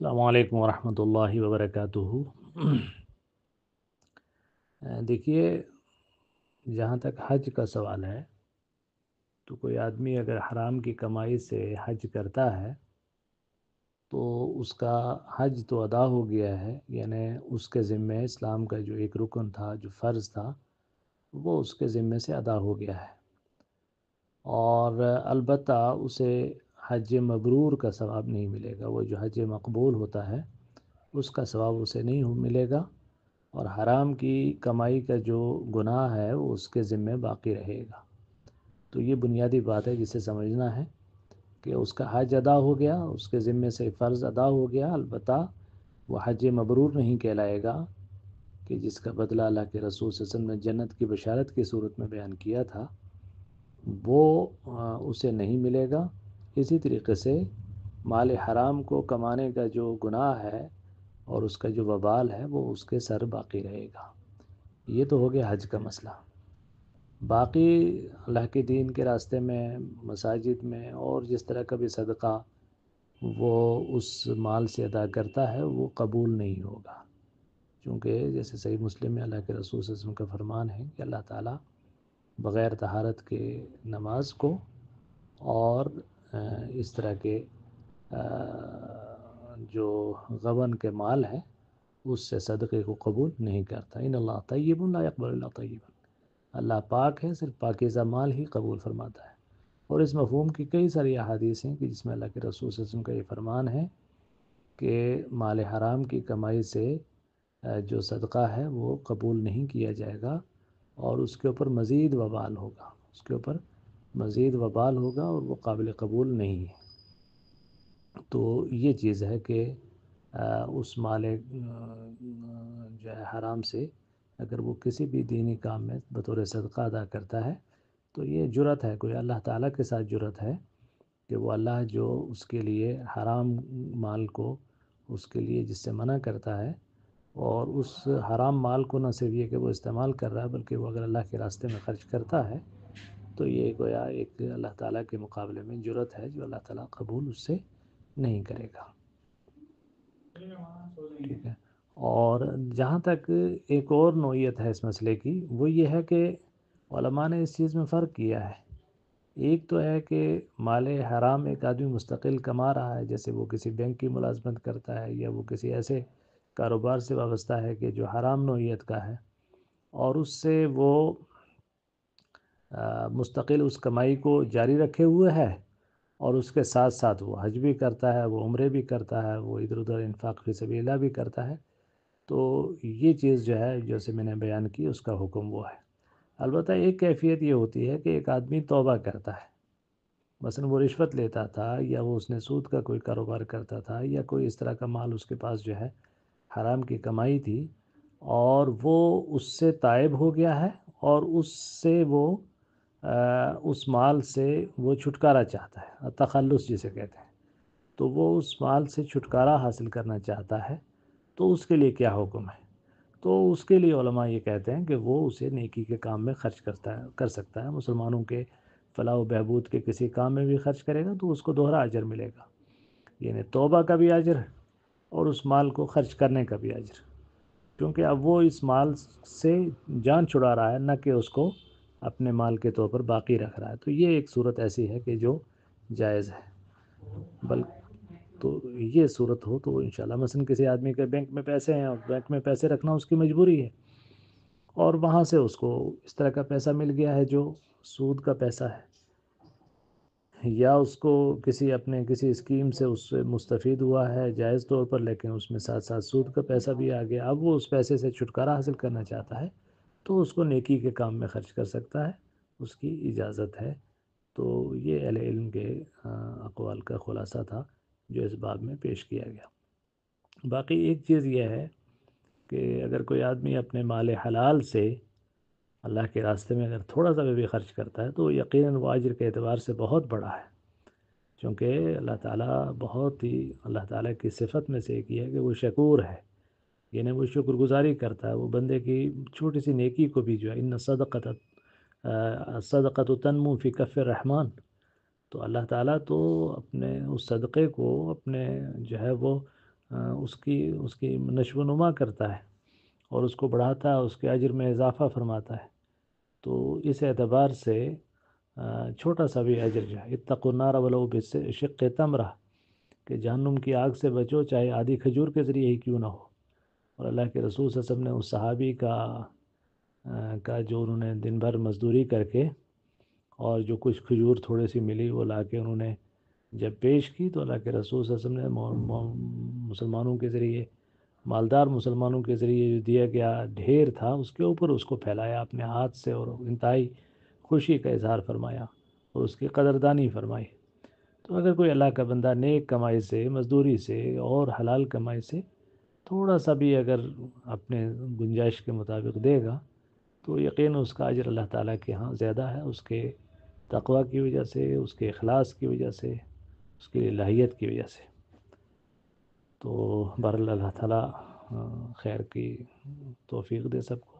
السلام علیکم ورحمۃ اللہ وبرکاتہ۔ دیکھیے، جہاں تک حج کا سوال ہے تو کوئی آدمی اگر حرام کی کمائی سے حج کرتا ہے تو اس کا حج تو ادا ہو گیا ہے، یعنی اس کے ذمے اسلام کا جو ایک رکن تھا، جو فرض تھا، وہ اس کے ذمے سے ادا ہو گیا ہے، اور البتہ اسے حج مبرور کا ثواب نہیں ملے گا۔ وہ جو حج مقبول ہوتا ہے اس کا ثواب اسے نہیں ملے گا، اور حرام کی کمائی کا جو گناہ ہے وہ اس کے ذمے باقی رہے گا۔ تو یہ بنیادی بات ہے جسے سمجھنا ہے کہ اس کا حج ادا ہو گیا، اس کے ذمے سے فرض ادا ہو گیا، البتہ وہ حج مبرور نہیں کہلائے گا، کہ جس کا بدلہ اللہ کے رسول صلی اللہ علیہ وسلم نے جنت کی بشارت کی صورت میں بیان کیا تھا، وہ اسے نہیں ملے گا۔ اسی طریقے سے مال حرام کو کمانے کا جو گناہ ہے اور اس کا جو وبال ہے وہ اس کے سر باقی رہے گا۔ یہ تو ہو گیا حج کا مسئلہ۔ باقی اللہ کے دین کے راستے میں، مساجد میں، اور جس طرح کا بھی صدقہ وہ اس مال سے ادا کرتا ہے وہ قبول نہیں ہوگا، چونکہ جیسے صحیح مسلم میں اللہ کے رسول صلی اللہ علیہ وسلم کا فرمان ہے کہ اللہ تعالیٰ بغیر طہارت کے نماز کو اور اس طرح کے جو غبن کے مال ہے اس سے صدقے کو قبول نہیں کرتا۔ ان اللہ طیب لا یقبل الا طیبا، اللہ پاک ہے، صرف پاکیزہ مال ہی قبول فرماتا ہے۔ اور اس مفہوم کی کئی ساری احادیث ہیں کہ جس میں اللہ کے رسول صلی اللہ علیہ وسلم کا یہ فرمان ہے کہ مال حرام کی کمائی سے جو صدقہ ہے وہ قبول نہیں کیا جائے گا، اور اس کے اوپر مزید وبال ہوگا، اس کے اوپر مزید وبال ہوگا، اور وہ قابل قبول نہیں ہے۔ تو یہ چیز ہے کہ اس مال جو ہے حرام سے اگر وہ کسی بھی دینی کام میں بطور صدقہ ادا کرتا ہے تو یہ جرت ہے، کوئی اللہ تعالیٰ کے ساتھ جرت ہے کہ وہ اللہ جو اس کے لیے حرام مال کو اس کے لیے جس سے منع کرتا ہے، اور اس حرام مال کو نہ صرف یہ کہ وہ استعمال کر رہا ہے بلکہ وہ اگر اللہ کے راستے میں خرچ کرتا ہے تو یہ گویا ایک اللہ تعالیٰ کے مقابلے میں جرت ہے جو اللہ تعالیٰ قبول اس سے نہیں کرے گا۔ ٹھیک ہے۔ اور جہاں تک ایک اور نوعیت ہے اس مسئلے کی، وہ یہ ہے کہ علماء نے اس چیز میں فرق کیا ہے۔ ایک تو ہے کہ مال حرام ایک آدمی مستقل کما رہا ہے، جیسے وہ کسی بینک کی ملازمت کرتا ہے یا وہ کسی ایسے کاروبار سے وابستہ ہے کہ جو حرام نوعیت کا ہے، اور اس سے وہ مستقل اس کمائی کو جاری رکھے ہوئے ہے، اور اس کے ساتھ ساتھ وہ حج بھی کرتا ہے، وہ عمرے بھی کرتا ہے، وہ ادھر ادھر انفاق فی سبیل اللہ بھی کرتا ہے۔ تو یہ چیز جو ہے جیسے میں نے بیان کی اس کا حکم وہ ہے۔ البتہ ایک کیفیت یہ ہوتی ہے کہ ایک آدمی توبہ کرتا ہے، مثلا وہ رشوت لیتا تھا، یا وہ اس نے سود کا کوئی کاروبار کرتا تھا، یا کوئی اس طرح کا مال اس کے پاس جو ہے حرام کی کمائی تھی، اور وہ اس سے تائب ہو گیا ہے، اور اس سے وہ اس مال سے وہ چھٹکارا چاہتا ہے، تخلص جسے کہتے ہیں، تو وہ اس مال سے چھٹکارا حاصل کرنا چاہتا ہے، تو اس کے لیے کیا حکم ہے؟ تو اس کے لیے علماء یہ کہتے ہیں کہ وہ اسے نیکی کے کام میں خرچ کر سکتا ہے، مسلمانوں کے فلاح و بہبود کے کسی کام میں بھی خرچ کرے گا تو اس کو دوہرا اجر ملے گا، یعنی توبہ کا بھی اجر اور اس مال کو خرچ کرنے کا بھی اجر، کیونکہ اب وہ اس مال سے جان چھڑا رہا ہے، نہ کہ اس کو اپنے مال کے طور پر باقی رکھ رہا ہے۔ تو یہ ایک صورت ایسی ہے کہ جو جائز ہے، تو یہ صورت ہو تو انشاءاللہ مثلا کسی آدمی کے بینک میں پیسے ہیں اور بینک میں پیسے رکھنا اس کی مجبوری ہے، اور وہاں سے اس کو اس طرح کا پیسہ مل گیا ہے جو سود کا پیسہ ہے، یا اس کو کسی اسکیم سے اس سے مستفید ہوا ہے جائز طور پر، لیکن اس میں ساتھ ساتھ سود کا پیسہ بھی آ گیا، اب وہ اس پیسے سے چھٹکارا حاصل کرنا چاہتا ہے تو اس کو نیکی کے کام میں خرچ کر سکتا ہے، اس کی اجازت ہے۔ تو یہ اہل علم کے اقوال کا خلاصہ تھا جو اس باب میں پیش کیا گیا۔ باقی ایک چیز یہ ہے کہ اگر کوئی آدمی اپنے مال حلال سے اللہ کے راستے میں اگر تھوڑا سا بھی خرچ کرتا ہے تو یقیناً وہ اجر کے اعتبار سے بہت بڑا ہے، چونکہ اللہ تعالیٰ بہت ہی اللہ تعالیٰ کی صفت میں سے ایک یہ ہے کہ وہ شکور ہے، یعنی وہ شکر گزاری کرتا ہے، وہ بندے کی چھوٹی سی نیکی کو بھی جو ہے ان صدقۃ تنمو فی کف الرحمن، تو اللہ تعالیٰ تو اپنے اس صدقے کو اپنے جو ہے وہ اس کی نشو و نما کرتا ہے اور اس کو بڑھاتا ہے، اس کے اجر میں اضافہ فرماتا ہے. تو اس اعتبار سے چھوٹا سا بھی اجر جو ہے، اتقوا النار ولو بشق تمرہ، کہ جہنم کی آگ سے بچو چاہے آدھی کھجور کے ذریعے ہی کیوں نہ ہو. اور اللہ کے رسول صلی اللہ علیہ وسلم نے اس صحابی کا جو انہوں نے دن بھر مزدوری کر کے اور جو کچھ کھجور تھوڑے سی ملی وہ لا کے انہوں نے جب پیش کی، تو اللہ کے رسول صلی اللہ علیہ وسلم نے مسلمانوں کے ذریعے، مالدار مسلمانوں کے ذریعے جو دیا گیا ڈھیر تھا اس کے اوپر اس کو پھیلایا اپنے ہاتھ سے، اور انتہائی خوشی کا اظہار فرمایا اور اس کی قدردانی فرمائی. تو اگر کوئی اللہ کا بندہ نیک کمائی سے، مزدوری سے اور حلال کمائی سے تھوڑا سا بھی اگر اپنے گنجائش کے مطابق دے گا، تو یقین اس کا اجر اللہ تعالیٰ کے ہاں زیادہ ہے، اس کے تقوی کی وجہ سے، اس کے اخلاص کی وجہ سے، اس کی الہیت کی وجہ سے. تو بہرحال اللہ تعالیٰ خیر کی توفیق دے سب کو،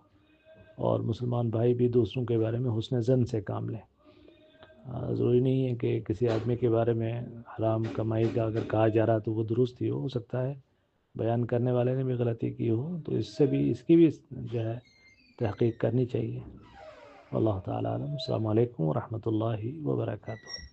اور مسلمان بھائی بھی دوسروں کے بارے میں حسن ظن سے کام لیں. ضروری نہیں ہے کہ کسی آدمی کے بارے میں حرام کمائی کا اگر کہا جا رہا تو وہ درست ہی ہو سکتا ہے بیان کرنے والے نے بھی غلطی کی ہو، تو اس کی بھی جو ہے تحقیق کرنی چاہیے. واللہ تعالیٰ عالم. السلام علیکم ورحمۃ اللہ وبرکاتہ.